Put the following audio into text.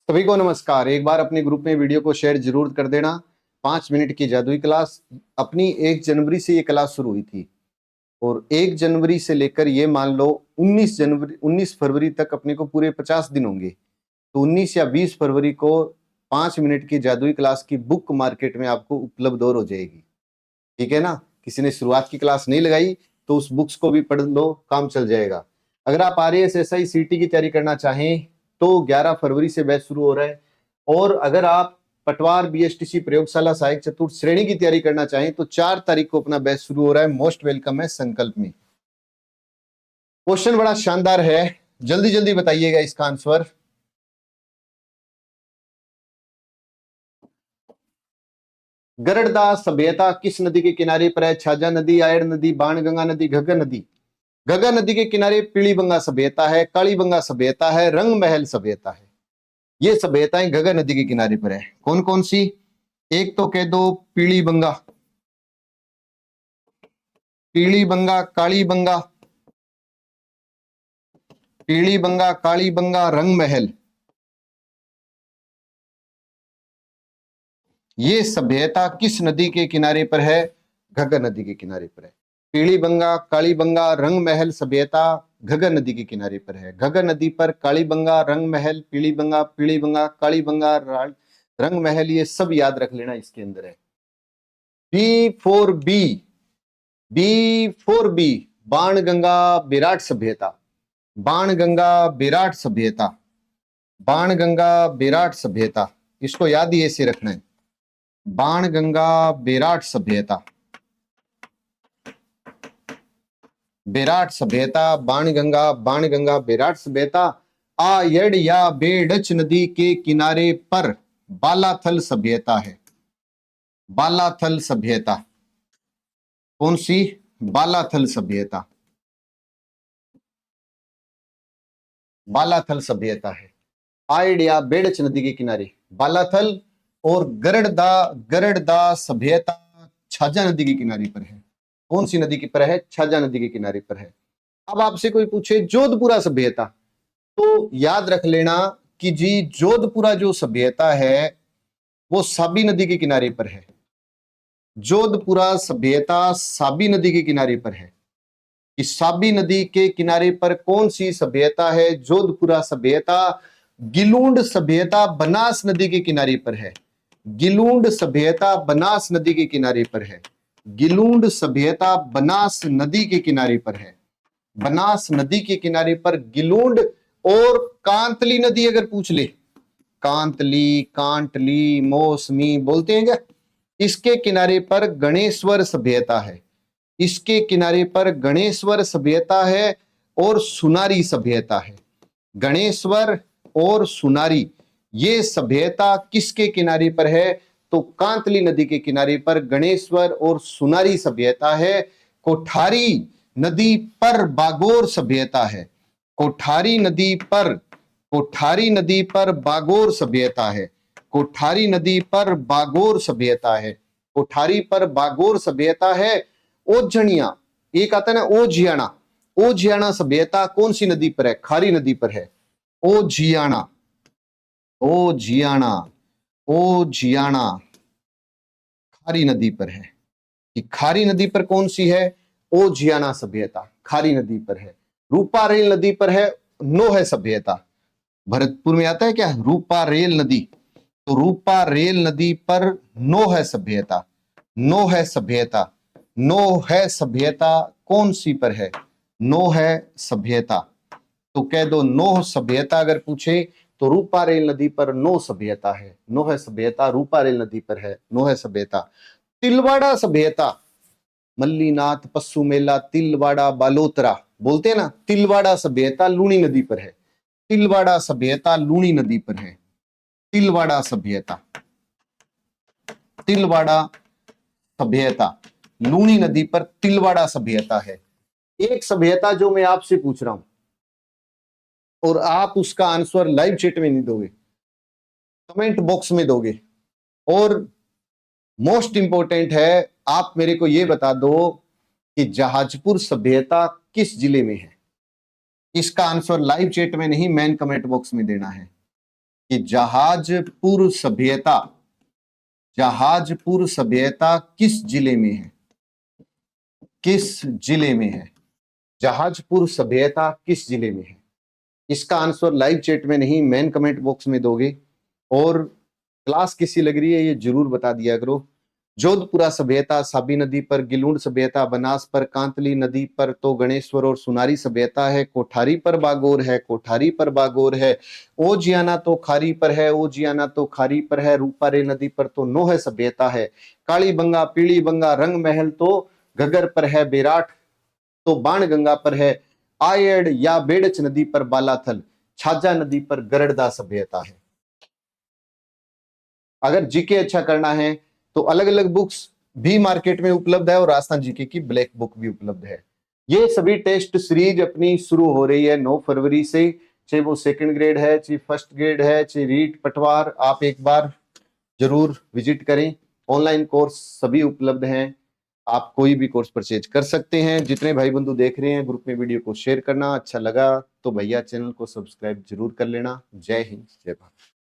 सभी को नमस्कार। एक बार अपने ग्रुप में वीडियो को शेयर जरूर कर देना। 5 मिनट की जादुई क्लास अपनी 1 जनवरी से ये क्लास शुरू हुई थी और 1 जनवरी से लेकर ये मान लो 19 फरवरी तक अपने को पूरे 50 दिन होंगे। तो 19 या 20 फरवरी को 5 मिनट की जादुई क्लास की बुक मार्केट में आपको उपलब्ध और हो जाएगी। ठीक है ना। किसी ने शुरुआत की क्लास नहीं लगाई तो उस बुक्स को भी पढ़ लो, काम चल जाएगा। अगर आप RAS SI CT की तैयारी करना चाहें तो 11 फरवरी से बैच शुरू हो रहा है। और अगर आप पटवार BSTC प्रयोगशाला सहायक चतुर्थ श्रेणी की तैयारी करना चाहें तो 4 तारीख को अपना बैच शुरू हो रहा है। मोस्ट वेलकम है संकल्प में। क्वेश्चन बड़ा शानदार है, जल्दी जल्दी बताइएगा इसका आंसर। गरड़दास सभ्यता किस नदी के किनारे पर है? छाजा नदी, आयड़ नदी, बाणगंगा नदी, घग्गर नदी। घग्गर नदी के किनारे पीलीबंगा सभ्यता है, कालीबंगा सभ्यता है, रंग महल सभ्यता है। ये सभ्यताएं घग्गर नदी के किनारे पर है। कौन कौन सी? एक तो कह दो पीलीबंगा, पीलीबंगा, कालीबंगा, पीलीबंगा, कालीबंगा, रंग महल। ये सभ्यता किस नदी के किनारे पर है? घग्गर नदी के किनारे पर है। पीलीबंगा, कालीबंगा, रंग महल सभ्यता घग्गर नदी के किनारे पर है। घग्गर नदी पर कालीबंगा, रंग महल, पीलीबंगा, पीलीबंगा, कालीबंगा, रंग महल, ये सब याद रख लेना इसके अंदर है। B4B, B4B बाणगंगा विराट सभ्यता, बाणगंगा विराट सभ्यता, बाणगंगा विराट सभ्यता। इसको याद ही ऐसे रखना है, बाणगंगा विराट सभ्यता, विराट सभ्यता, बाणगंगा, बाणगंगा विराट सभ्यता। आयड़ या बेडच नदी के किनारे पर बालाथल सभ्यता है। बालाथल सभ्यता कौन सी? बालाथल सभ्यता, बालाथल सभ्यता है। आयड़ या बेडच नदी के किनारे बालाथल। और गरड़दा सभ्यता छाजा नदी के किनारे पर है। कौन सी नदी की पर है? छाजा नदी के किनारे पर है। अब आपसे कोई पूछे जोधपुरा सभ्यता, तो याद रख लेना कि जी जोधपुरा जो सभ्यता है वो साबी नदी के किनारे पर है। जोधपुरा सभ्यता साबी नदी के किनारे पर है। इस साबी नदी के किनारे पर कौन सी सभ्यता है? जोधपुरा सभ्यता। गिलूंड सभ्यता बनास नदी के किनारे पर है। गिलूंड सभ्यता बनास नदी के किनारे पर है। गिलूंड सभ्यता बनास नदी के किनारे पर है। बनास नदी के किनारे पर गिलूंड। और कांतली नदी अगर पूछ ले, कांतली, कांटली, मौसमी बोलते हैं क्या? इसके किनारे पर गणेश्वर सभ्यता है। इसके किनारे पर गणेश्वर सभ्यता है और सुनारी सभ्यता है। गणेश्वर और सुनारी ये सभ्यता किसके किनारे पर है? तो कांतली नदी के किनारे पर गणेश्वर और सुनारी सभ्यता है। कोठारी नदी पर बागोर सभ्यता है। कोठारी नदी पर, कोठारी नदी पर बागोर सभ्यता है। कोठारी नदी पर बागोर सभ्यता है। कोठारी पर बागोर सभ्यता है। ओझणिया, एक आता है ना ओझियाना, ओझियाना सभ्यता कौन सी नदी पर है? खारी नदी पर है। ओझियाना, ओझियाना, ओझियाना खारी नदी पर है। कि खारी नदी पर कौन सी है? ओझियाना सभ्यता खारी नदी पर है। रूपा रेल नदी पर है नोह सभ्यता। भरतपुर में आता है क्या रूपा रेल नदी? तो रूपा रेल नदी पर नोह सभ्यता, नोह सभ्यता, नोह सभ्यता कौन सी पर है? नोह सभ्यता। तो कह दो नोह सभ्यता अगर पूछे तो रूपा रेल नदी पर नोह सभ्यता है। नोह सभ्यता रूपा रेल नदी पर है, नोह सभ्यता। तिलवाड़ा सभ्यता, मल्लीनाथ, पस्सू मेला, तिलवाड़ा, बालोतरा बोलते हैं ना। तिलवाड़ा सभ्यता लूणी नदी पर है। तिलवाड़ा सभ्यता लूणी नदी पर है। तिलवाड़ा सभ्यता, तिलवाड़ा सभ्यता लूणी नदी पर तिलवाड़ा सभ्यता है। एक सभ्यता जो मैं आपसे पूछ रहा हूं और आप उसका आंसर लाइव चैट में नहीं दोगे, कमेंट बॉक्स में दोगे। और मोस्ट इंपॉर्टेंट है, आप मेरे को यह बता दो कि जहाजपुर सभ्यता किस जिले में है। इसका आंसर लाइव चैट में नहीं, मेन कमेंट बॉक्स में देना है। कि जहाजपुर सभ्यता, जहाजपुर सभ्यता किस जिले में है? किस जिले में है? जहाजपुर सभ्यता किस जिले में है? इसका आंसर लाइव चैट में नहीं, मेन कमेंट बॉक्स में दोगे। और क्लास कैसी लग रही है ये जरूर बता दिया करो। जोधपुरा सभ्यता साबी नदी पर, गिलूंड सभ्यता बनास पर, कांतली नदी पर तो गणेश्वर और सुनारी सभ्यता है, कोठारी पर बागोर है, कोठारी पर बागोर है, ओजियाना तो खारी पर है, ओजियाना तो खारी पर है, रूपारे नदी पर तो नोह सभ्यता है, काली बंगा पीली बंगा रंग महल तो घगर पर है, बेराट तो बाण गंगा पर है, आयड़ या बेड़च नदी पर बालाथल, छाजा नदी पर गरड़दा सभ्यता है। अगर जीके अच्छा करना है तो अलग अलग बुक्स भी मार्केट में उपलब्ध है और राजस्थान जीके की ब्लैक बुक भी उपलब्ध है। ये सभी टेस्ट सीरीज अपनी शुरू हो रही है 9 फरवरी से, चाहे वो सेकंड ग्रेड है, चाहे फर्स्ट ग्रेड है, चाहे रीट पटवार, आप एक बार जरूर विजिट करें। ऑनलाइन कोर्स सभी उपलब्ध हैं, आप कोई भी कोर्स परचेज कर सकते हैं। जितने भाई बंधु देख रहे हैं ग्रुप में वीडियो को शेयर करना, अच्छा लगा तो भैया चैनल को सब्सक्राइब जरूर कर लेना। जय हिंद, जय भारत।